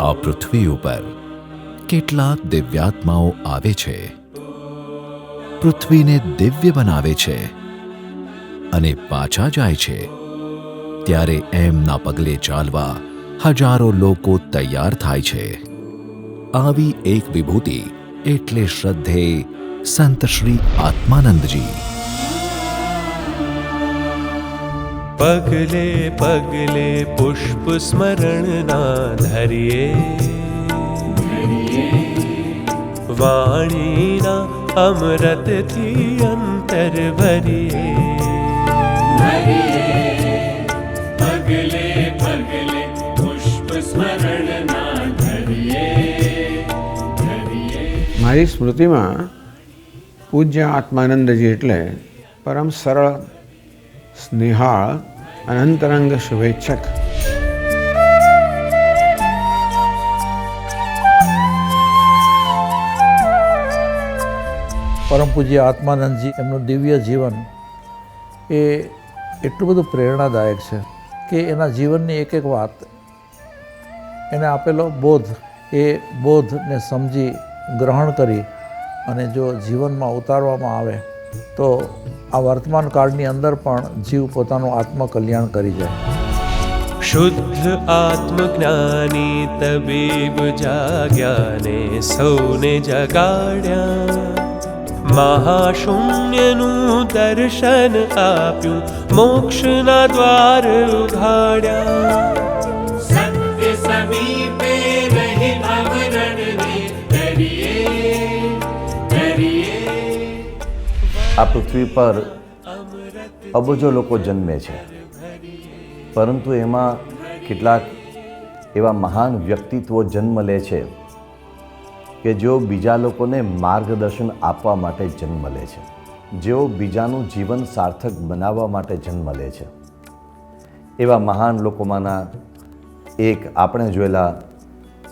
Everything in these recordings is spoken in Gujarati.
આ પૃથ્વી ઉપર કેટલાક દિવ્યાત્માઓ આવે છે, પૃથ્વીને દિવ્ય બનાવે છે અને પાછા જાય છે, ત્યારે એમના પગલે ચાલવા હજારો લોકો તૈયાર થાય છે. આવી એક વિભૂતિ એટલે શ્રદ્ધેય સંત શ્રી આત્માનંદજી. પગલે પગલે પુષ્પ સ્મરણના ધરીએ, વાણીના અમૃતથી અંતર ભરીએ. પગલે પગલે પુષ્પ સ્મરણના ધરીએ. મારી સ્મૃતિમાં પૂજ્ય આત્માનંદજી એટલે પરમ સરળ, સ્નેહાળ અને અંતરંગ શુભેચ્છક. પરમ પૂજ્ય આત્માનંદજી એમનું દિવ્ય જીવન એ એટલું બધું પ્રેરણાદાયક છે કે એના જીવનની એક એક વાત, એને આપેલો બોધ, એ બોધને સમજી ગ્રહણ કરી અને જો જીવનમાં ઉતારવામાં આવે તો આ વર્તમાન કાળની અંદર પણ જીવ પોતાનું આત્મકલ્યાણ કરી જાય. શુદ્ધ આત્મજ્ઞાની તબીબ જાગ્યાને સૌને જગાડ્યા, મહાશૂન્યનું દર્શન આપ્યું, મોક્ષના દ્વાર ઉઘાડ્યા. સત્ય સમીપે રહી આવરણને ધરીએ. આ પૃથ્વી પર અબજો લોકો જન્મે છે, પરંતુ એમાં કેટલાક એવા મહાન વ્યક્તિત્વો જન્મ લે છે કે જેઓ બીજા લોકોને માર્ગદર્શન આપવા માટે જન્મ લે છે, જેઓ બીજાનું જીવન સાર્થક બનાવવા માટે જન્મ લે છે. એવા મહાન લોકોમાંના એક આપણે જોયેલા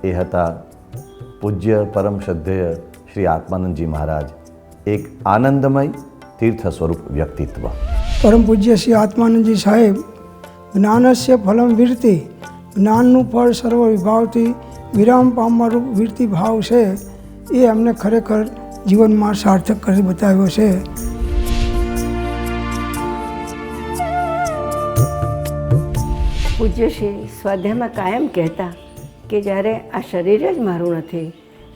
એ હતા પૂજ્ય પરમ શ્રદ્ધેય શ્રી આત્માનંદજી મહારાજ, એક આનંદમય તીર્થ સ્વરૂપ વ્યક્તિત્વ. પરમ પૂજ્ય શ્રી આત્માનંદજી સાહેબ જ્ઞાનસ્ય ફલમ વિરતિ, જ્ઞાનનું ફળ સર્વ વિભાવથી વિરામ પામવાનું વિરતિ ભાવ છે, એ અમને ખરેખર જીવનમાં સાર્થક કરી બતાવ્યો છે. પૂજ્ય શ્રી સ્વાધ્યાયમાં કાયમ કહેતા કે જ્યારે આ શરીર જ મારું નથી,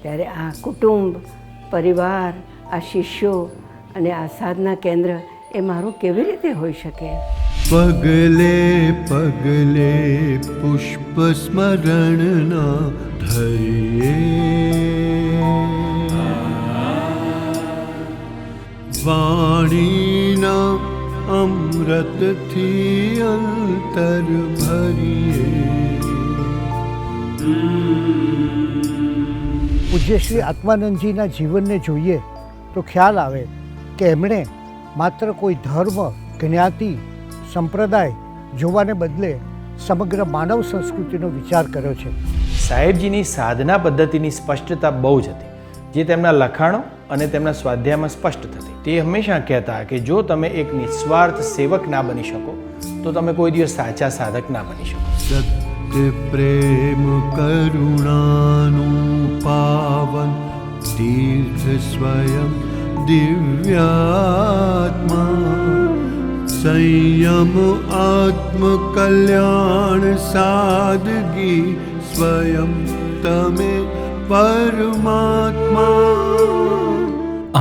ત્યારે આ કુટુંબ, પરિવાર, આ શિષ્યો અને આ સાધના કેન્દ્ર એ મારું કેવી રીતે હોઈ શકે? પગલે પગલે પુષ્પ સ્મરણના ધરીએ, વાણીના અમૃતથી અંતર ભરીએ. પૂજ્ય શ્રી આત્માનંદજીના જીવનને જોઈએ તો ખ્યાલ આવે કે એમણે માત્ર કોઈ ધર્મ, જ્ઞાતિ, સંપ્રદાય જોવાને બદલે સમગ્ર માનવ સંસ્કૃતિનો વિચાર કર્યો છે. સાહેબજીની સાધના પદ્ધતિની સ્પષ્ટતા બહુ જ હતી, જે તેમના લખાણો અને તેમના સ્વાધ્યાયમાં સ્પષ્ટ થતી. તે હંમેશા કહેતા કે જો તમે એક નિસ્વાર્થ સેવક ના બની શકો તો તમે કોઈ દિવસ સાચા સાધક ના બની શકો. સત્ય પ્રેમ કરુણાનું પાવન તીર્થ સ્વયં દિવ્યાત્મા, સંયમ આત્મ કલ્યાણ સાદગી સ્વયં તમે પરમાત્મા.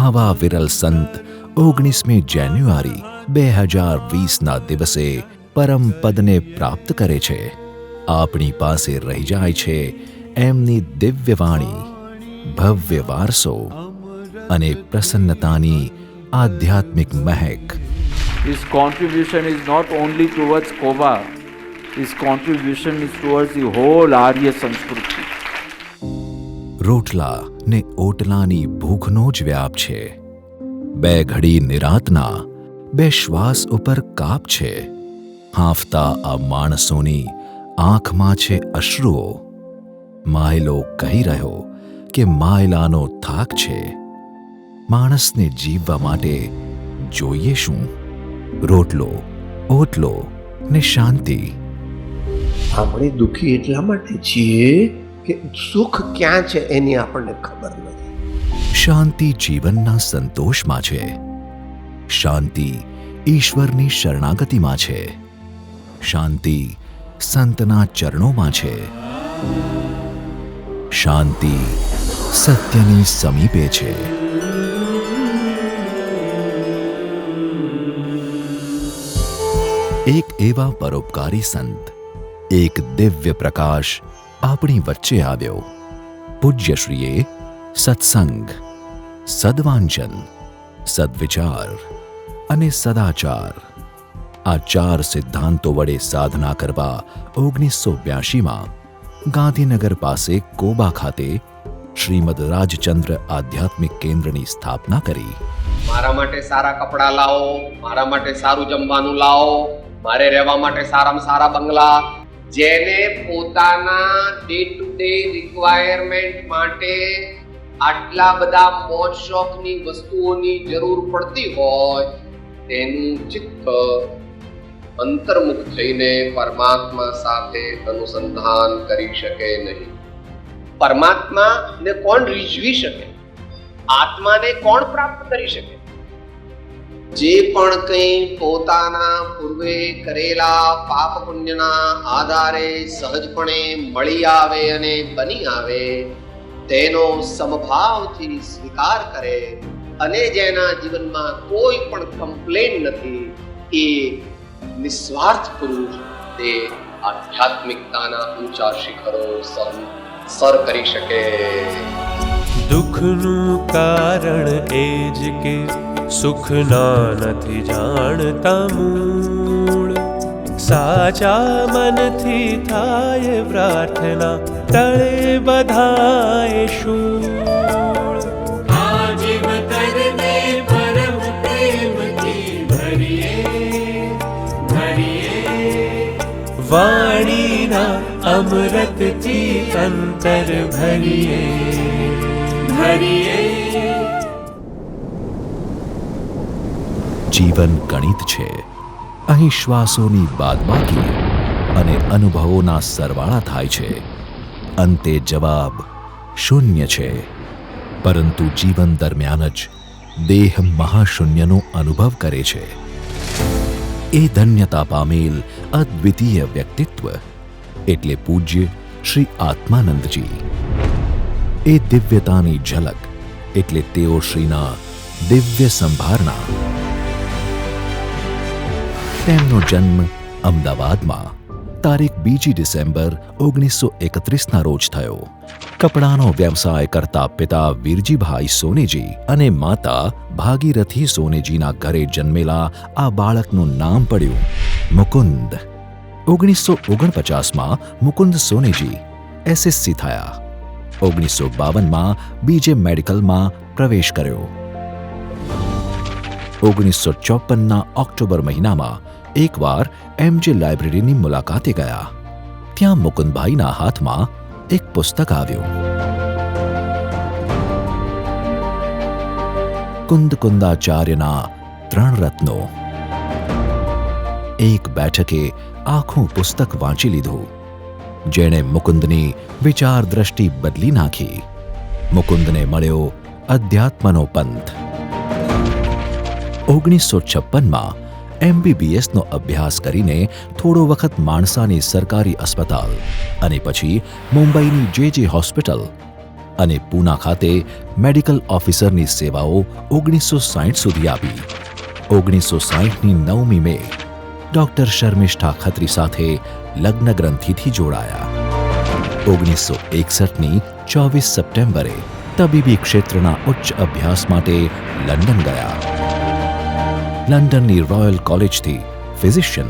આવા વિરલ સંત 19મી જાન્યુઆરી 2020ના દિવસે પરમ પદને પ્રાપ્ત કરે છે. આપણી પાસે રહી જાય છે એમની દિવ્ય વાણી, ભવ્ય વારસો અને પ્રસન્નતાની આધ્યાત્મિક મહેક. His contribution is not only towards Kova, his contribution is towards the whole Arya Sanskriti. રોટલા ને ઓટલાની ભૂખનો જ વ્યાપ છે, બે ઘડી નિરાતના, બે શ્વાસ ઉપર કાપ છે. હાંફતા આ માણસોની આંખમાં છે અશ્રુઓ. માયલો કહી રહ્યો કે માયલાનો થાક છે. માણસને જીવવા માટે જોઈએ શું? રોટલો, ઓટલો ને શાંતિ. આપણે દુઃખી એટલા માટે છીએ કે સુખ ક્યાં છે એની આપણને ખબર નથી. શાંતિ જીવનના સંતોષમાં છે. શાંતિ ઈશ્વરની શરણાગતિમાં છે. શાંતિ સંતના ચરણોમાં છે. શાંતિ સત્યની સમીપે છે. એક એવા પરોપકારી સંત, એક દિવ્ય પ્રકાશ આપણી વચ્ચે આવ્યો. પૂજ્યશ્રીએ સત્સંગ, સદવાંચન, સદવિચાર અને સદાચાર આ 4 સિદ્ધાંતો વડે સાધના કરવા 1982માં ગાંધીનગર પાસે કોબા ખાતે શ્રીમદ રાજચંદ્ર આધ્યાત્મિક કેન્દ્રની સ્થાપના કરી. મારા માટે સારા કપડાં લાવો, મારા માટે સારું જમવાનું લાવો, મારે રહેવા માટે સારામાં સારા બંગલા. જેને પોતાના ડે ટુ ડે રિક્વાયરમેન્ટ માટે આટલા બધા મોજ શોખની વસ્તુઓની જરૂર પડતી હોય, તેનું ચિત્ત અંતર્મુખ થઈને પરમાત્મા સાથે અનુસંધાન કરી શકે નહીં. પરમાત્માને કોણ રીઝવી શકે? આત્માને કોણ પ્રાપ્ત કરી શકે? જે પણ કંઈ પોતાના પૂર્વે કરેલા પાપ પુણ્યના આધારે સહજપણે મળી આવે અને બની આવે, તેનો સમભાવથી સ્વીકાર કરે અને જેના જીવનમાં કોઈ પણ કમ્પ્લેન નથી, એ નિસ્વાર્થ પુરુષ તે આધ્યાત્મિકતાના ઊંચા શિખરો સર કરી શકે. દુઃખનું કારણ એ જ કે સુખના નથી જાણતા મૂળ. સાચા મનથી થાય પ્રાર્થના, ટળે બધાએ શૂળ. આ જીવ તરને પરમ પ્રેમથી ભરીએ વાણીના અમૃતથી અંતર ભરીએ. જીવન ગણિત છે. અહીં શ્વાસોની બાદબાકી અને અનુભવોના સરવાળા થાય છે. અંતે જવાબ શૂન્ય છે. પરંતુ જીવન દરમિયાન જ દેહ મહાશૂન્યનો અનુભવ કરે છે. એ ધન્યતા પામેલ અદ્વિતીય વ્યક્તિત્વ એટલે પૂજ્ય શ્રી આત્માનંદજી. એ દિવ્યતાની ઝલક એટલે તેઓ શ્રીના દિવ્ય સંભારણા. તેમનો જન્મ અમદાવાદમાં તારીખ 2 ડિસેમ્બર 1931ના રોજ થયો. કપડાનો વ્યવસાય કરતા પિતા વીરજીભાઈ સોનેજી અને માતા ભાગીરથી સોનેજીના ઘરે જન્મેલા આ બાળકનું નામ પડ્યું મુકુંદ. 1949માં મુકુંદ સોનેજી SSC થયા. 1952માં બીજે મેડિકલમાં પ્રવેશ કર્યો. 1954ના ઓક્ટોબર મહિનામાં એકવાર MJ લાઇબ્રેરીની મુલાકાતે ગયા. ત્યાં મુકુંદભાઈના હાથમાં એક પુસ્તક આવ્યું. કુંદકુંદાચાર્યના 3 રત્નો. એક બેઠકે આખું પુસ્તક વાંચી લીધું, જેણે મુકુંદની વિચાર દ્રષ્ટિ બદલી નાખી. મુકુંદને મળ્યો અધ્યાત્મનો પંથ. 1956માં MBBSનો અભ્યાસ કરીને થોડો વખત માણસાની સરકારી અસ્પતાલ અને પછી મુંબઈની JJ હોસ્પિટલ અને પૂના ખાતે મેડિકલ ઓફિસરની સેવાઓ 1960 સુધી આપી. 1960ની 9મી મે ડૉક્ટર શર્મિષ્ઠા ખત્રી સાથે લગ્ન ગ્રંથિથી જોડાયા. 1961ની 24 સપ્ટેમ્બરે તબીબી ક્ષેત્રના ઉચ્ચ અભ્યાસ માટે લંડન ગયા. લંડનની રોયલ કોલેજથી ફિઝિશિયન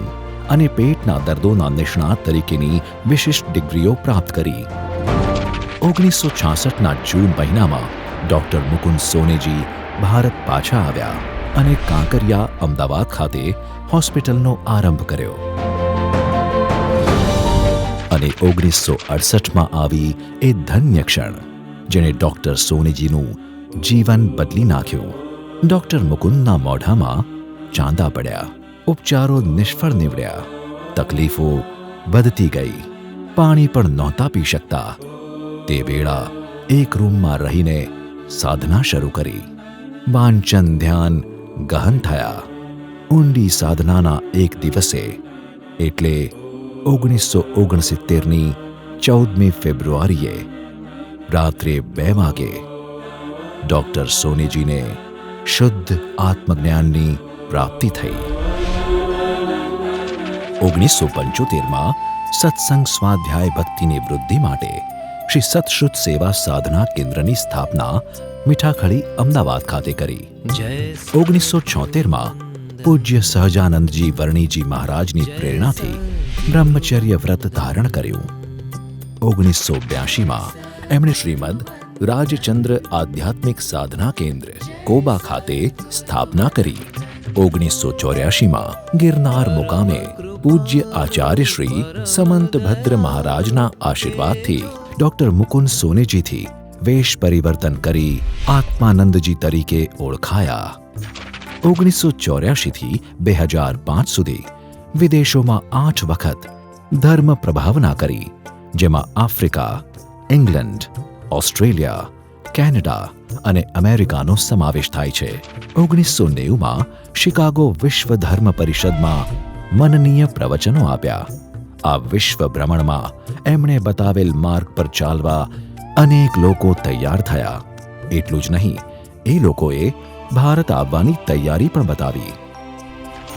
અને પેટના દર્દોના નિષ્ણાત તરીકેની વિશિષ્ટ ડિગ્રીઓ પ્રાપ્ત કરી. 1966ના જૂન મહિનામાં ડૉક્ટર મુકુંદ સોનેજી ભારત પાછા આવ્યા અને કાંકરિયા અમદાવાદ ખાતે હોસ્પિટલનો આરંભ કર્યો. અને 1968માં આવી એ ધન્ય ક્ષણ જેણે ડૉક્ટર સોનેજીનું જીવન બદલી નાખ્યું. ડૉક્ટર મુકુંદના મોઢામાં ચાંદા પડ્યા. ઉપચારો નિષ્ફળ નીવડ્યા. તકલીફો વધતી ગઈ. પાણી પણ નહોતા પી શકતા. તે વેળા એક રૂમમાં રહીને સાધના શરૂ કરી. વાંચન ધ્યાન ગહન થયા. ઊંડી સાધનાના એક દિવસે એટલે 1969ની 14મી ફેબ્રુઆરીએ રાત્રે 2 વાગે ડૉક્ટર સોનીજીને શુદ્ધ આત્મજ્ઞાનની પ્રાપ્તિ થઈ. 1975માં સત્સંગ સ્વાધ્યાય ભક્તિની વૃદ્ધિ માટે શ્રી સતશુદ્ધ સેવા સાધના કેન્દ્રની સ્થાપના મીઠાખડી અમદાવાદ ખાતે કરી. 1976માં પૂજ્ય સહજાનંદજી વર્ણીજી મહારાજની પ્રેરણાથી બ્રહ્મચર્ય વ્રત ધારણ કર્યું. 1982માં એમણે શ્રીમદ રાજચંદ્ર આધ્યાત્મિક સાધના કેન્દ્ર કોબા ખાતે સ્થાપના કરી. 1984માં ગિરનાર મુકામે પૂજ્ય આચાર્ય શ્રી સમંત ભદ્ર મહારાજના આશીર્વાદથી ડૉક્ટર મુકુંદ સોનેજીથી વેશ પરિવર્તન કરી આત્માનંદજી તરીકે ઓળખાયા. 1984થી 2005 સુધી વિદેશોમાં 8 વખત ધર્મ પ્રભાવના કરી, જેમાં આફ્રિકા, ઇંગ્લેન્ડ, ઓસ્ટ્રેલિયા, કેનેડા અને અમેરિકાનો સમાવેશ થાય છે. 1990માં શિકાગો વિશ્વ ધર્મ પરિષદમાં મનનીય પ્રવચનો આપ્યા. આ વિશ્વ ભ્રમણમાં એમણે બતાવેલ માર્ગ પર ચાલવા અનેક લોકો તૈયાર થયા. એટલું જ નહીં, એ લોકોએ ભારત આવવાની તૈયારી પણ બતાવી.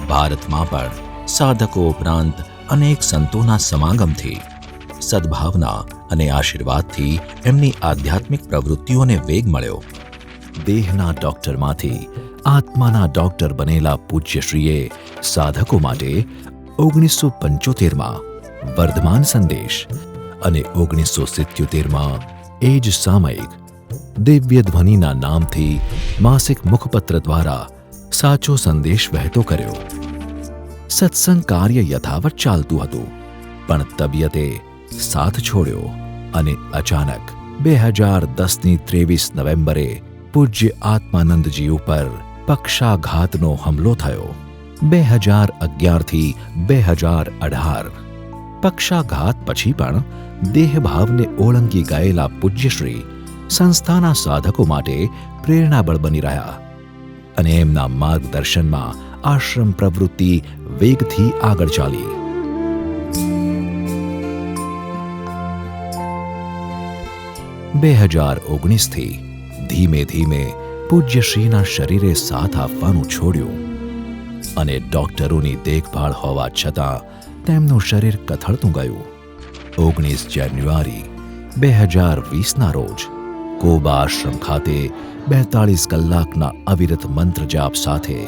ભારતમાં પણ સાધકો ઉપરાંત અનેક સંતોના સમાગમથી, સદ્ભાવના અને આશીર્વાદથી એમની આધ્યાત્મિક પ્રવૃત્તિઓને વેગ મળ્યો. દેહના ડૉક્ટરમાંથી આત્માના ડૉક્ટર બનેલા પૂજ્યશ્રીએ સાધકો માટે 1975માં વર્ધમાન સંદેશ અને 1977માં એ જ સામયિક દિવ્ય ધ્વનિના નામથી માસિક મુખપત્ર દ્વારા સાચો સંદેશ વહેતો કર્યો. સત્સંગ કાર્ય યથાવત ચાલતું હતું, પણ તબિયતે સાથ છોડ્યો અને અચાનક 2010ની 23 નવેમ્બરે પૂજ્ય આત્માનંદજી ઉપર પક્ષાઘાતનો હુમલો થયો. 2011થી 2018 પક્ષાઘાત પછી પણ દેહભાવને ઓળંગી ગયેલા પૂજ્યશ્રી સંસ્થાના સાધકો માટે પ્રેરણાબળ બની રહ્યા અને એમના માર્ગદર્શનમાં આશ્રમ પ્રવૃત્તિ વેગથી આગળ ચાલી. 2019થી ધીમે ધીમે પૂજ્યશ્રીના શરીરે સાથ આપવાનું છોડ્યું અને ડૉક્ટરોની દેખભાળ હોવા છતાં તેમનું શરીર કથળતું ગયું. 19 જાન્યુઆરી 2020ના રોજ કોબા આશ્રમ ખાતે 42 કલાકના અવિરત મંત્ર જાપ સાથે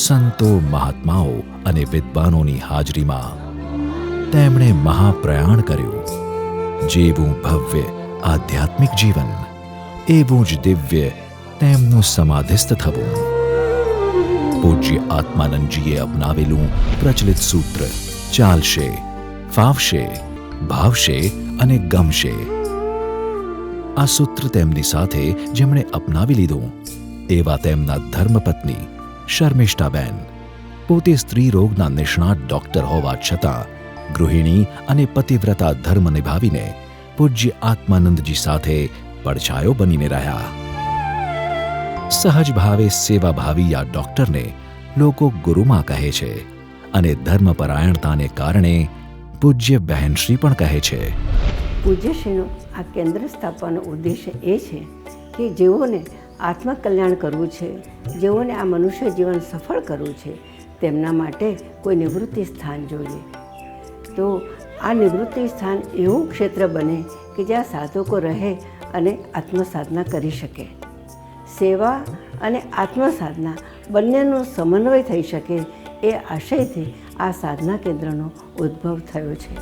સંતો, મહાત્માઓ અને વિદ્વાનોની હાજરીમાં તેમણે મહાપ્રયાણ કર્યું. જેવું ભવ્ય આધ્યાત્મિક જીવન, એવું જ દિવ્ય તેમનું સમાધિસ્થ થવું. પૂજ્ય આત્માનંદજીએ અપનાવેલું પ્રચલિત સૂત્ર ચાલશે, ફાવશે, ભાવશે અને ગમશે, આ સૂત્ર તેમની સાથે જેમણે અપનાવી લીધું એવા તેમના ધર્મપત્ની શર્મિષ્ઠાબેન, પોતે સ્ત્રી રોગના નિષ્ણાત ડૉક્ટર હોવા છતાં ગૃહિણી અને પતિવ્રતા ધર્મ નિભાવીને પૂજ્ય આત્માનંદજી સાથે પડછાયો બનીને રહ્યા. સહજ ભાવે સેવાભાવી આ ડૉક્ટરને લોકો ગુરુમાં કહે છે અને ધર્મપરાયણતાને કારણે પૂજ્ય બહેનશ્રી પણ કહે છે. પૂજ્યશ્રીનું આ કેન્દ્ર સ્થાપવાનો ઉદ્દેશ્ય એ છે કે જેઓને આત્મકલ્યાણ કરવું છે, જેઓને આ મનુષ્ય જીવન સફળ કરવું છે, તેમના માટે કોઈ નિવૃત્તિ સ્થાન જોઈએ. તો આ નિવૃત્તિ સ્થાન એવું ક્ષેત્ર બને કે જ્યાં સાધકો રહે અને આત્મસાધના કરી શકે. સેવા અને આત્મસાધના બંનેનો સમન્વય થઈ શકે એ આશયથી આ સાધના કેન્દ્રનો ઉદ્ભવ થયો છે.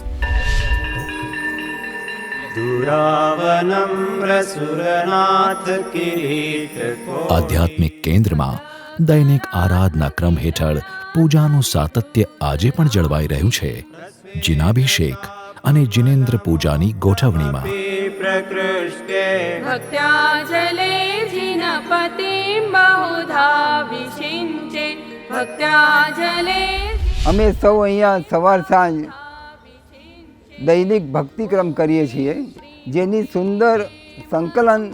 આધ્યાત્મિક કેન્દ્રમાં દૈનિક આરાધના ક્રમ હેઠળ પૂજાનું સાતત્ય આજે પણ જળવાઈ રહ્યું છે. જિનાભિષેક અને જિનેન્દ્ર પૂજાની ગોઠવણીમાં ભક્ત્યાજલે જિનપતિં બહુધા વિષિંચે ભક્ત્યાજલે. અમે સૌ અહીંયા સવાર સાંજ દૈનિક ભક્તિક્રમ કરીએ છીએ જેની સુંદર સંકલન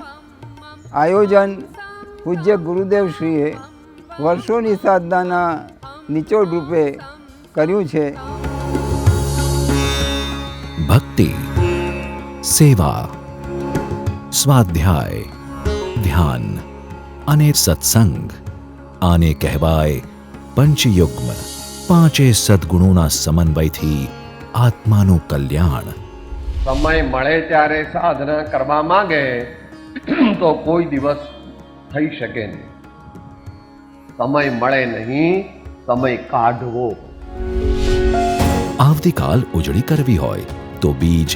આયોજન પૂજ્ય ગુરુદેવશ્રીએ વર્ષોની સાધનાના નિચોડ રૂપે કર્યું છે. ભક્તિ, સેવા, સ્વાધ્યાય, ધ્યાન અને સત્સંગ, આને કહેવાય પંચયુગ્મ. પાંચે સદ્ગુણોના સમન્વયથી આત્માનું કલ્યાણ. સમય મળે ત્યારે સાધના કરવા માંગે તો કોઈ દિવસ થઈ શકે નહીં. સમય મળે નહીં, સમય કાઢવો. આવતીકાલ ઉજળી કરવી હોય તો બીજ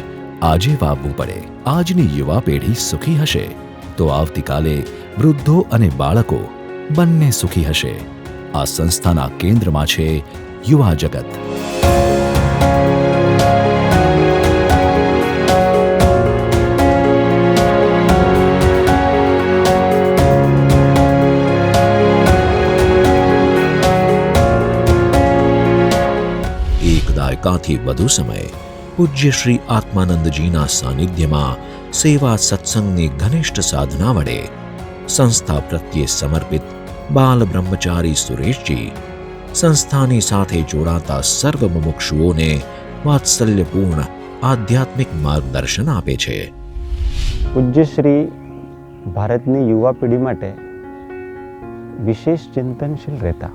આજે વાવવું પડે. આજની યુવા પેઢી સુખી હશે તો આવતીકાલે વૃદ્ધો અને બાળકો બંને સુખી હશે. આ સંસ્થાના કેન્દ્રમાં છે યુવા જગત. દાયકાથી વધુ સમય પૂજ્ય શ્રી આત્માનંદજીના સાનિધ્યમાં સેવા સત્સંગની ઘનિષ્ઠ સાધના વડે સંસ્થા પ્રત્યે સમર્પિત બાલ બ્રહ્મચારી સુરેશજી સંસ્થાની સાથે જોડાતા સર્વ મુમુક્ષુઓને વાત્સલ્યપૂર્ણ આધ્યાત્મિક માર્ગદર્શન આપે છે. પૂજ્ય શ્રી ભારતની યુવા પેઢી માટે વિશેષ ચિંતનશીલ રહેતા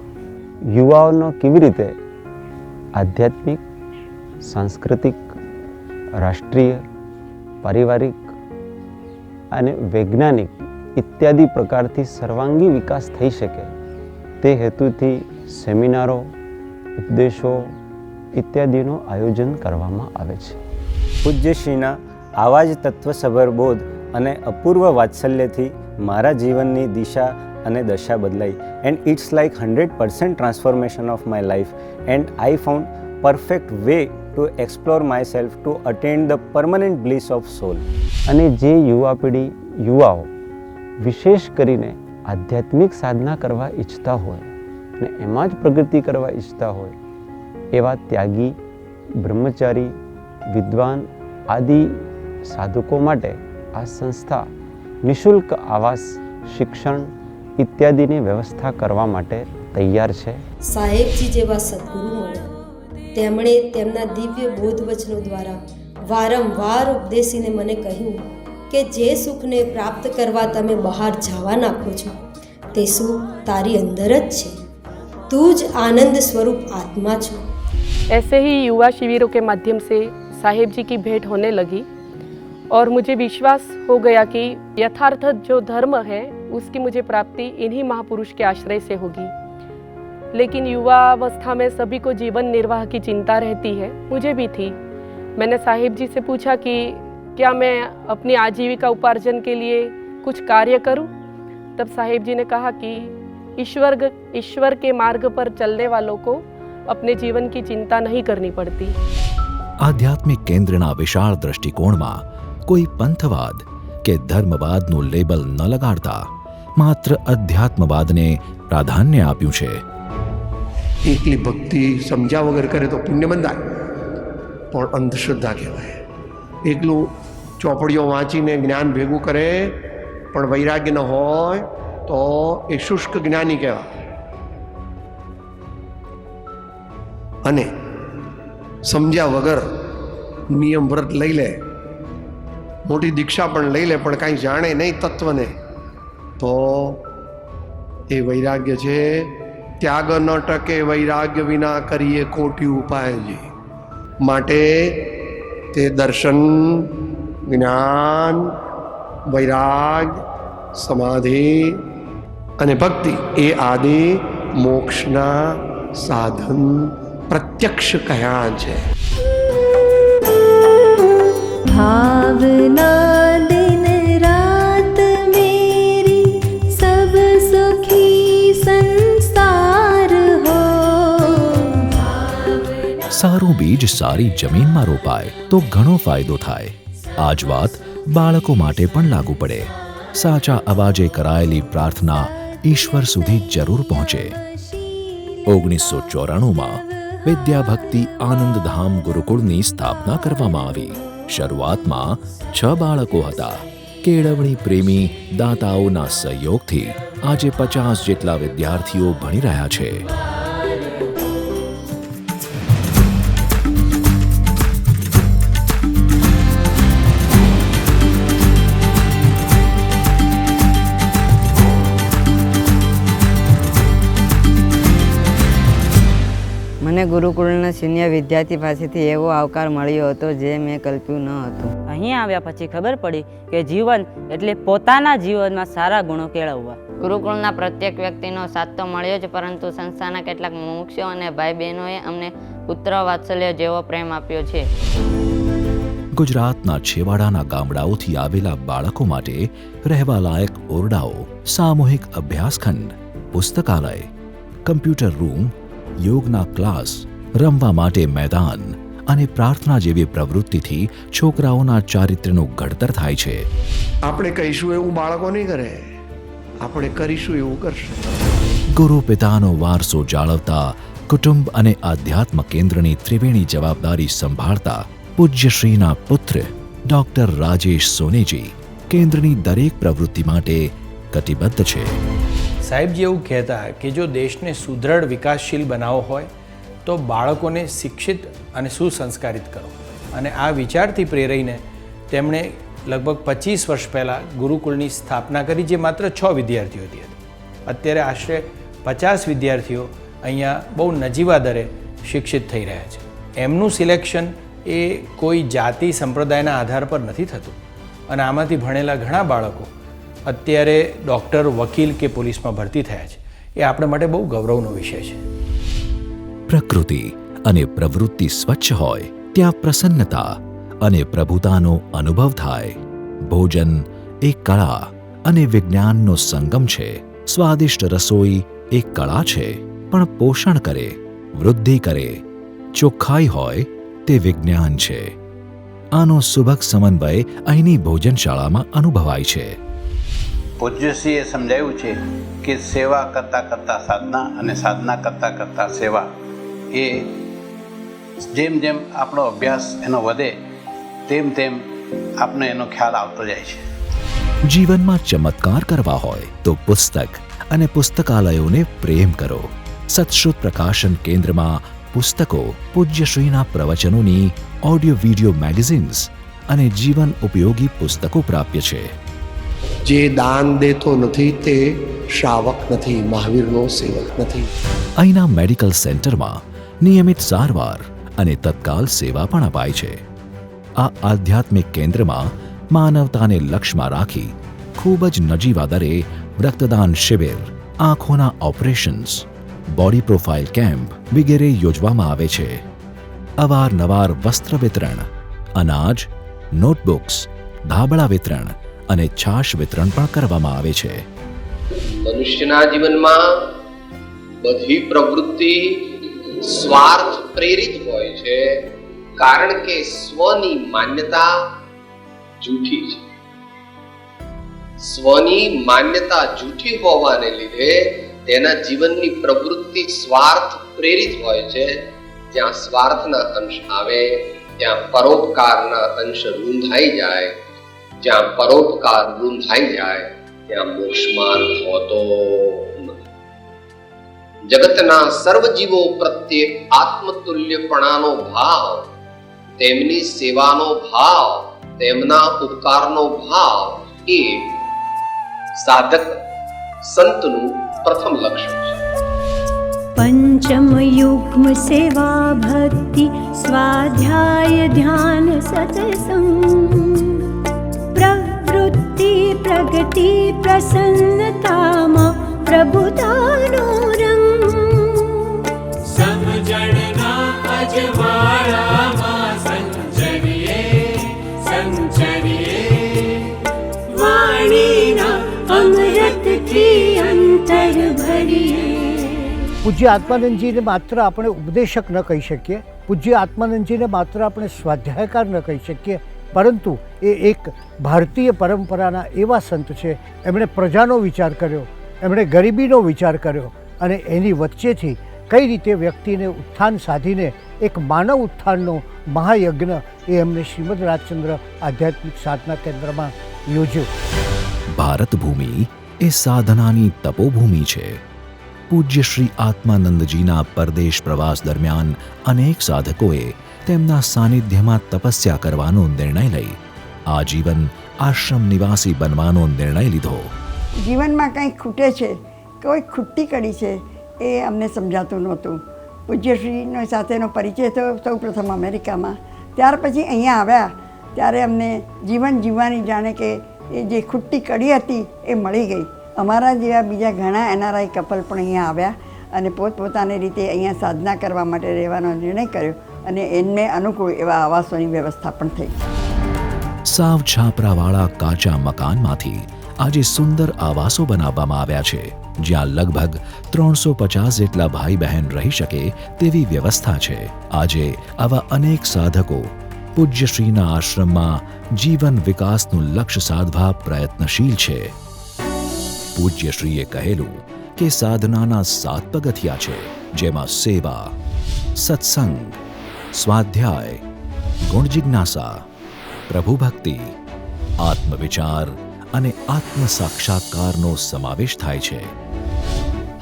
યુવાઓનો કેવી રીતે આધ્યાત્મિક, સાંસ્કૃતિક, રાષ્ટ્રીય, પારિવારિક અને વૈજ્ઞાનિક ઇત્યાદિ પ્રકારથી સર્વાંગી વિકાસ થઈ શકે તે હેતુથી સેમિનારો, ઉપદેશો ઇત્યાદિનું આયોજન કરવામાં આવે છે. પૂજ્યશ્રીના આવા જ તત્વસભર બોધ અને અપૂર્વ વાત્સલ્યથી મારા જીવનની દિશા અને દશા બદલાઈ. And it's like 100% transformation of my life and I found perfect way to explore myself to attend the permanent bliss of soul. અને જે યુવા પેઢી, યુવાઓ વિશેષ કરીને આધ્યાત્મિક સાધના કરવા ઈચ્છતા હોય અને એમાં જ પ્રગતિ કરવા ઈચ્છતા હોય એવા ત્યાગી, બ્રહ્મચારી, વિદ્વાન આદિ સાધકો માટે આ સંસ્થા નિઃશુલ્ક આવાસ, શિક્ષણ ઇત્યાદિની વ્યવસ્થા કરવા માટે તૈયાર છે. સાહેબજી જેવા સદગુરુ મળ્યા. તેમણે તેમના દિવ્ય બોધ વચનો દ્વારા વારંવાર ઉપદેશીને મને કહ્યું કે જે સુખને પ્રાપ્ત કરવા તમે બહાર જવા નાખો છો તે સુખ તારી અંદર જ છે. તું જ આનંદ સ્વરૂપ આત્મા છો. ऐसे ही युवा शिविरों के माध्यम से साहेब जी की भेंट होने लगी और मुझे विश्वास हो गया कि यथार्थ जो धर्म है उसकी मुझे प्राप्ति इन्हीं महापुरुष के आश्रय से होगी. लेकिन युवावस्था में सभी को जीवन निर्वाह की चिंता रहती है, मुझे भी थी. मैंने साहेब जी से पूछा कि क्या मैं अपनी आजीविका उपार्जन के लिए कुछ कार्य करूं? तब साहेब जी ने कहा कि ईश्वर के मार्ग पर चलने वालों को अपने जीवन की चिंता नहीं करनी पड़ती. આધ્યાત્મિક કેન્દ્રના વિશાળ દ્રષ્ટિકોણમાં કોઈ પંથવાદ કે ધર્મવાદનું લેબલ ન લગાડતા માત્ર અધ્યાત્મવાદને પ્રાધાન્ય આપ્યું છે. એકલી ભક્તિ સમજ્યા વગર કરે તો પુણ્ય બંધાય, પણ અંધશ્રદ્ધા કહેવાય. એકલું ચોપડીઓ વાંચીને જ્ઞાન ભેગું કરે પણ વૈરાગ્ય ન હોય તો એ શુષ્ક જ્ઞાની કહેવાય. અને સમજ્યા વગર નિયમ વ્રત લઈ લે, મોટી દીક્ષા પણ લઈ લે, પણ કાંઈ જાણે નહીં તત્વને, તો એ વૈરાગ્ય છે. ત્યાગ ન ટકે વૈરાગ્ય વિના કરીએ કોટી ઉપાયજી. માટે તે દર્શન, જ્ઞાન, વૈરાગ, સમાધિ અને ભક્તિ એ આદિ મોક્ષના સાધન પ્રત્યક્ષ કહ્યા છે. ભાવના દિન રાત મેરી સબ સુખી સંસાર હો. સારું બીજ સારી જમીનમાં રોપાય તો ઘણો ફાયદો થાય. આ જ વાત બાળકો માટે પણ લાગુ પડે. સાચા અવાજે કરાયેલી પ્રાર્થના ઈશ્વર સુધી જરૂર પહોંચે. 1994માં વિદ્યાભક્તિ આનંદધામ ગુરુકુળની સ્થાપના કરવામાં આવી. શરૂઆતમાં 6 બાળકો હતા. કેળવણી પ્રેમી દાતાઓના સહયોગથી આજે 50 જેટલા વિદ્યાર્થીઓ ભણી રહ્યા છે. મને ગુરુકુળના સિનિયર વિદ્યાર્થી પાસેથી એવો આવકાર મળ્યો હતો જે મેં કલ્પ્યું ન હતું. અહીં આવ્યા પછી ખબર પડી કે જીવન એટલે પોતાના જીવનમાં સારા ગુણો કેળવવા. ગુરુકુળના પ્રત્યેક વ્યક્તિનો સાથ તો મળ્યો જ, પરંતુ સંસ્થાના કેટલાક મુમુક્ષુઓ અને ભાઈ બહેનોએ અમને પુત્ર વાત્સલ્ય જેવો પ્રેમ આપ્યો છે. ગુજરાતના છેવાડાના ગામડાઓથી આવેલા બાળકો માટે રહેવા લાયક ઓરડાઓ, સામૂહિક અભ્યાસખંડ, પુસ્તકાલય, કમ્પ્યુટર રૂમ, યોગના ક્લાસ, રમવા માટે મેદાન અને પ્રાર્થના જેવી પ્રવૃત્તિથી છોકરાઓના ચારિત્ર્યનું ઘડતર થાય છે. આપણે કહીશું એવું બાળકો નહીં કરે, આપણે કરીશું એવું કરશે. ગુરુ પિતાનો વારસો જાળવતા કુટુંબ અને આધ્યાત્મ કેન્દ્રની ત્રિવેણી જવાબદારી સંભાળતા પૂજ્યશ્રીના પુત્ર ડોક્ટર રાજેશ સોનેજી કેન્દ્રની દરેક પ્રવૃત્તિ માટે કટિબદ્ધ છે. સાહેબજી એવું કહેતા કે જો દેશને સુદૃઢ વિકાસશીલ બનાવવો હોય તો બાળકોને શિક્ષિત અને સુસંસ્કારિત કરો. અને આ વિચારથી પ્રેરાઈને તેમણે લગભગ 25 વર્ષ પહેલાં ગુરુકુળની સ્થાપના કરી, જે માત્ર 6 વિદ્યાર્થીઓથી હતી. અત્યારે આશરે 50 વિદ્યાર્થીઓ અહીંયા બહુ નજીવા દરે શિક્ષિત થઈ રહ્યા છે. એમનું સિલેક્શન એ કોઈ જાતિ સંપ્રદાયના આધાર પર નથી થતું. અને આમાંથી ભણેલા ઘણા બાળકો અત્યારે ડૉક્ટર, વકીલ કે પોલીસમાં ભરતી થયા છે. એ આપણે માટે બહુ ગૌરવનો વિષય છે. પ્રકૃતિ અને પ્રવૃત્તિ સ્વચ્છ હોય ત્યાં પ્રસન્નતા અને પ્રભુતાનો અનુભવ થાય. ભોજન એ કળા અને વિજ્ઞાનનો સંગમ છે. સ્વાદિષ્ટ રસોઈ એક કળા છે, પણ પોષણ કરે, વૃદ્ધિ કરે, ચોખ્ખાઈ હોય તે વિજ્ઞાન છે. આનો સુભગ સમન્વય અહીંની ભોજનશાળામાં અનુભવાય છે. પૂજ્યશ્રીએ સમજાવ્યું છે કે સેવા કરતાં કરતાં સાધના અને સાધના કરતાં કરતાં સેવા. એ જેમ જેમ આપણો અભ્યાસ એનો વધે તેમ તેમ આપને એનો ખ્યાલ આવતો જાય છે. જીવનમાં ચમત્કાર કરવા હોય તો પુસ્તક અને પુસ્તકાલયોને પ્રેમ કરો. સત્શ્રુત પ્રકાશન કેન્દ્રમાં પુસ્તકો, પૂજ્યશ્રીના પ્રવચનોની ઓડિયો વિડિયો મેગેઝિન્સ અને જીવન ઉપયોગી પુસ્તકો પ્રાપ્ય છે. જે દાન દેતો નથી તે શ્રાવક નથી, મહાવીરનો સેવક નથી. અહીંના મેડિકલ સેન્ટરમાં નિયમિત સારવાર અને તત્કાલ સેવા પણ અપાય છે. આ આધ્યાત્મિક કેન્દ્રમાં માનવતાને લક્ષ્યમાં રાખી ખૂબ જ નજીવા દરે રક્તદાન શિબિર, આંખોના ઓપરેશન્સ, બોડી પ્રોફાઇલ કેમ્પ વગેરે યોજવામાં આવે છે. અવારનવાર વસ્ત્ર વિતરણ, અનાજ, નોટબુક્સ, ધાબળા વિતરણ અને છાશ વિતરણ પણ કરવામાં આવે છે. મનુષ્યના જીવનમાં બધી પ્રવૃત્તિ સ્વાર્થ પ્રેરિત હોય છે, કારણ કે સ્વની માન્યતા જૂઠી છે. સ્વની માન્યતા જૂઠી હોવાને લીધે તેના જીવનની પ્રવૃત્તિ સ્વાર્થ પ્રેરિત હોય છે. જ્યાં સ્વાર્થના અંશ આવે ત્યાં પરોપકારના અંશ રૂંધાઈ જાય. જ્યાં પરોપકાર રૂંધાઈ જાય ત્યાં મોક્ષમાર્ગ હોતો નથી. જગતના સર્વ જીવો પ્રત્યે આત્મતુલ્યપણાનો ભાવ, તેમની સેવાનો ભાવ, તેમના ઉપકારનો ભાવ એ સાધક સંતનું પ્રથમ લક્ષણ છે. पंचम युग्म सेवा भक्ति स्वाध्याय ध्यान सत्संग प्रवृत्ति प्रगति प्रसन्नतामा प्रभुतानो रंग समजणना अजवाळाમાં સંચરીએ वाणीना अमृतથી अंतर भरिए. પૂજ્ય આત્માનંદજીને માત્ર આપણે ઉપદેશક ન કહી શકીએ, પૂજ્ય આત્માનંદજીને માત્ર આપણે સ્વાધ્યાયકાર ન કહી શકીએ, પરંતુ એ એક ભારતીય પરંપરાના એવા સંત છે. એમણે પ્રજાનો વિચાર કર્યો, એમણે ગરીબીનો વિચાર કર્યો અને એની વચ્ચેથી કઈ રીતે વ્યક્તિને ઉત્થાન સાધીને એક માનવ ઉત્થાનનો મહાયજ્ઞ એ એમને શ્રીમદ રાજચંદ્ર આધ્યાત્મિક સાધના કેન્દ્રમાં યોજ્યો. ભારત ભૂમિ એ સાધનાની તપોભૂમિ છે. પૂજ્ય શ્રી આત્માનંદજીના પરદેશ પ્રવાસ દરમિયાન અનેક સાધકોએ તેમના સાનિધ્યમાં તપસ્યા કરવાનો નિર્ણય લઈ આજીવન આશ્રમ નિવાસી બનવાનો નિર્ણય લીધો. જીવનમાં કંઈક ખૂટે છે, કોઈ ખૂટતી કડી છે એ અમને સમજાતું નહોતું. પૂજ્યશ્રીનો સાથેનો પરિચય થયો સૌપ્રથમ અમેરિકામાં. ત્યાર પછી અહીંયા આવ્યા ત્યારે અમને જીવન જીવવાની જાણે કે એ જે ખૂટતી કડી હતી એ મળી ગઈ. અમારા જેવા બીજા ઘણા NRI કપલ પણ અહીંયા આવ્યા અને પોતપોતાની રીતે અહીંયા સાધના કરવા માટે રહેવાનો નિર્ણય કર્યો અને એમને અનુકૂળ એવા આવાસોની વ્યવસ્થા પણ થઈ. સાવ છાપરાવાળા કાચા મકાનમાંથી આજે સુંદર આવાસો બનાવવામાં આવ્યા છે, જ્યાં લગભગ 350 જેટલા ભાઈ બહેન રહી શકે તેવી વ્યવસ્થા છે. આજે આવા અનેક સાધકો પૂજ્યશ્રીના આશ્રમમાં જીવન વિકાસનું લક્ષ્ય સાધવા પ્રયત્નશીલ છે. પૂજ્યશ્રીએ કહેલું કે સાધનાના 7 પગથિયા છે, જેમાં સેવા, સત્સંગ, સ્વાધ્યાય, ગુણ જિજ્ઞાસા, પ્રભુ ભક્તિ, આત્મવિચાર અને આત્મ સાક્ષાત્કારનો સમાવેશ થાય છે.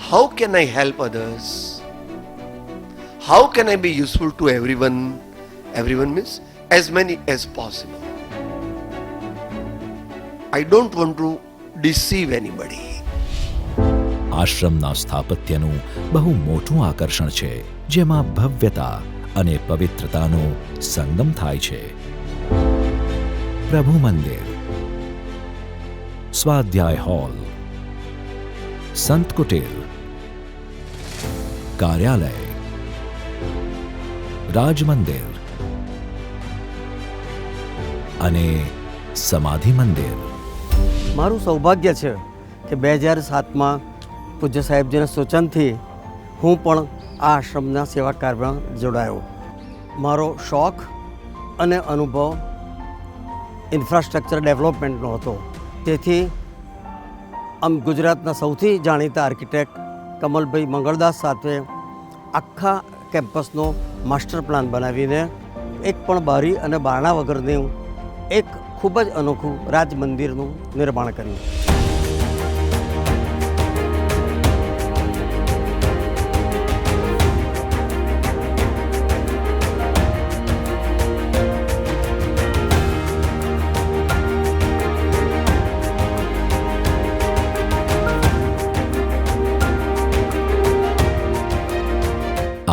How can I help others? How can I be useful to everyone? Everyone means as many as possible. I don't want to deceive anybody. આશ્રમના સ્થાપત્યનું બહુ મોટું આકર્ષણ છે, જેમાં ભવ્યતા અને પવિત્રતાનો સંગમ થાય છે. પ્રભુ મંદિર, સ્વાધ્યાય હોલ, સંત કુટીર, કાર્યાલય, રાજમંદિર અને સમાધિ મંદિર. મારું સૌભાગ્ય છે કે 2007માં પૂજ્ય સાહેબજીના સૂચનથી હું પણ આ આશ્રમના સેવા કાર્યમાં જોડાયો. મારો શોખ અને અનુભવ ઇન્ફ્રાસ્ટ્રક્ચર ડેવલપમેન્ટનો હતો. તેથી ગુજરાતના સૌથી જાણીતા આર્કિટેક્ટ કમલભાઈ મંગળદાસ સાથે આખા કેમ્પસનો માસ્ટર પ્લાન બનાવીને એક પણ બારી અને બારણા વગરનું એક ખૂબ જ અનોખું રાજ મંદિરનું નિર્માણ કર્યું.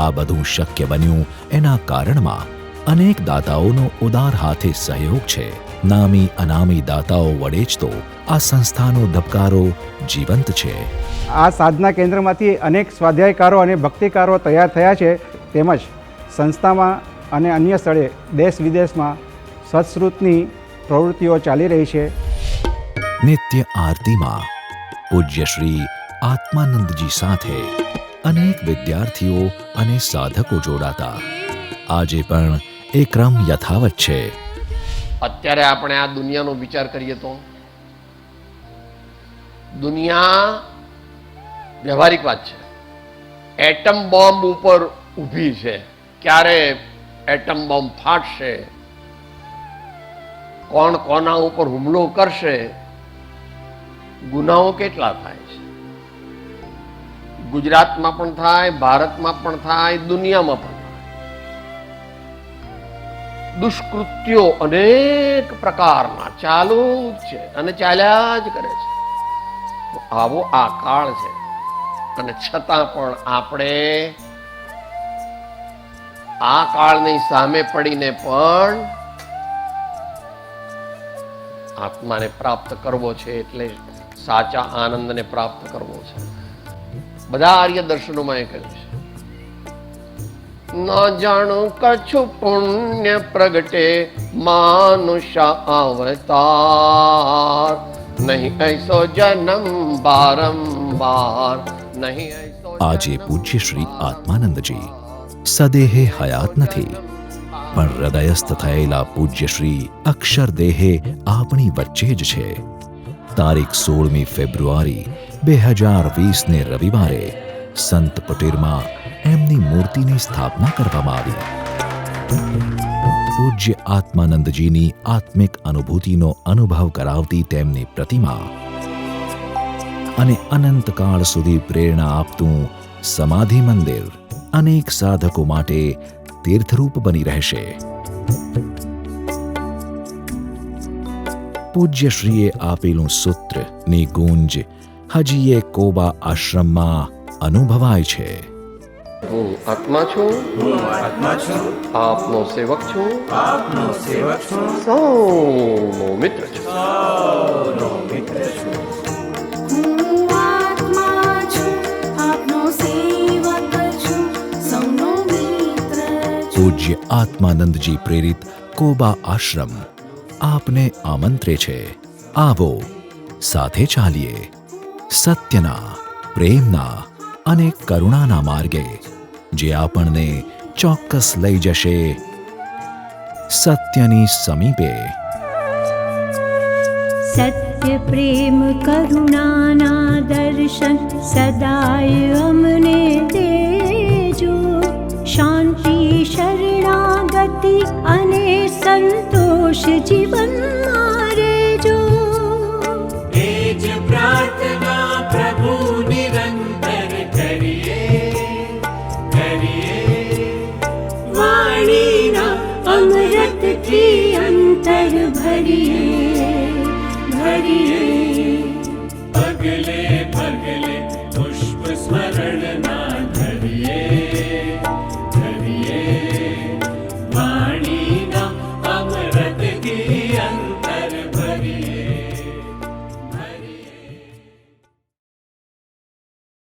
આ બધું શક્ય બન્યું એના કારણમાં અનેક દાતાઓનો ઉદાર હાથે સહયોગ છે. નામી અનામી દાતાઓ વડે જ તો આ સંસ્થાનો ધબકારો જીવંત છે. આ સાધના કેન્દ્રમાંથી અનેક સ્વાધ્યાયકારો અને ભક્તિકારો તૈયાર થયા છે. તેમજ સંસ્થામાં અને અન્ય સ્થળે દેશ વિદેશમાં સત્શ્રુતની પ્રવૃત્તિઓ ચાલી રહી છે. નિત્ય આરતીમાં પૂજ્ય શ્રી આત્માનંદજી સાથે અનેક વિદ્યાર્થીઓ અને સાધકો જોડાતા. આજે પણ એ ક્રમ યથાવત છે. અત્યારે આપણે આ દુનિયાનો વિચાર કરીએ તો દુનિયા વ્યવહારિક વાત છે. એટમ બોમ્બ ઉપર ઊભી છે. ક્યારે એટમ બોમ્બ ફાટશે, કોણ કોના ઉપર હુમલો કરશે, ગુનાઓ કેટલા થાય છે. ગુજરાતમાં પણ થાય, ભારતમાં પણ થાય, દુનિયામાં પણ થાય. દુષ્કૃત્યો અનેક પ્રકારના ચાલુ જ છે અને ચાલ્યા જ કરે છે. આવો આ કાળ છે અને છતાં પણ આપણે આ કાળની સામે પડીને પણ આત્માને પ્રાપ્ત કરવો છે, એટલે સાચા આનંદને પ્રાપ્ત કરવો છે. બધા આર્ય દર્શનોમાં એ કહ્યું છે, ન જાણું કછું પુણ્ય પ્રગટે માનુષ અવતાર, નહીં ऐसो જન્મ બારંબાર, નહીં ऐसो. આજે પૂજ્ય શ્રી આત્માનંદજી સદેહે હયાત નથી, પણ હૃદયસ્થ થયેલા પૂજ્ય શ્રી અક્ષરદેહે આપણી વચ્ચે જ છે. તારીખ 16મી ફેબ્રુઆરી 2020ને રવિવારે સંત કુટીરમાં એમની મૂર્તિની સ્થાપના કરવામાં આવી. પૂજ્ય આત્માનંદજીની આત્મિક અનુભૂતિનો અનુભવ કરાવતી તેમની પ્રતિમા અને અનંતકાળ સુધી પ્રેરણા આપતું સમાધિ મંદિર અનેક સાધકો માટે તીર્થરૂપ બની રહેશે. પૂજ્યશ્રીએ આપેલું સૂત્રની ગૂંજ હજી એ કોબા આશ્રમમાં અનુભવાય છે. હું આત્મા છું, આપનો સેવક છું, સૌનો મિત્ર છું. હું આત્મા છું, આપનો સેવક છું, સૌનો મિત્ર છું. પૂજ્ય આત્માનંદજી પ્રેરિત કોબા આશ્રમ આપને આમંત્રે છે. આવો, સાથે ચાલીએ સત્યના, પ્રેમના અને કરુણાના માર્ગે, જે આપણને ચોક્કસ લઈ જશે સત્યની સમીપે. સત્ય પ્રેમ કરુણાના દર્શન સદાય અમને દેજો. શાંતિ શરણાગતિ અને સંતોષ જીવનમાં રેજો. એ જ પ્રાર્થના પ્રભુ નિરંતર કરીએ વાણીના અમૃતથી અંતર ભરીએ પગલે પગલે પુષ્પ સ્મરણ ના ધરીએ વાણીના અમૃતથી અંતર